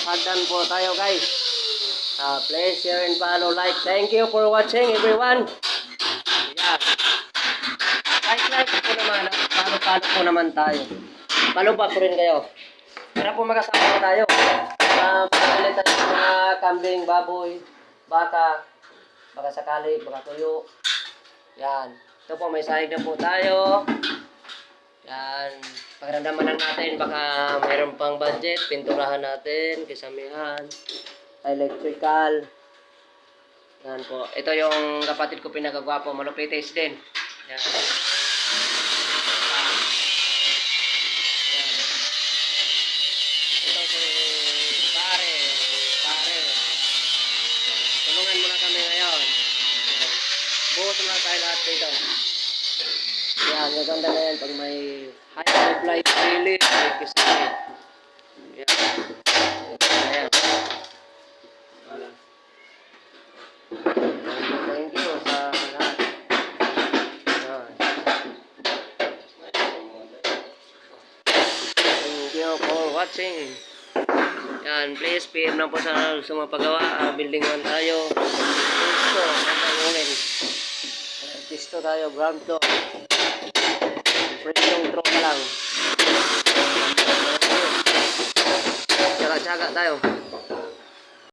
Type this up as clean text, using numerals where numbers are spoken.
hagdan po tayo guys. Please share and follow, like. Thank you for watching everyone. Yeah. Like po naman. Follow po naman tayo. Follow back po rin kayo. Para po makasama tayo. Pagkalit tayo ng mga kambing, baboy, baka, baka sakali, baka tuyo. Yan. Ito po, may sahig na po tayo. Yan. Pagramdaman lang natin, baka mayroon pang budget. Pinturahan natin, kisamihan, electrical. Yan po. Ito yung kapatid ko pinagagwapo, malupitis din. Yan. Ito si pare. Tulungan muna kami ngayon. Buhos muna tayo lahat dito. Yan, maganda na yan pag may high flight daily, may kisame. Yan. Ayan. Thank you sa lahat. Yan. Thank you for watching. Yan, please PM na po sa sumapagawa. Building 1 tayo. Pisto, matangulin. Pisto tayo, ground floor. Pressing tropa lang. Tsaga-tsaga tayo.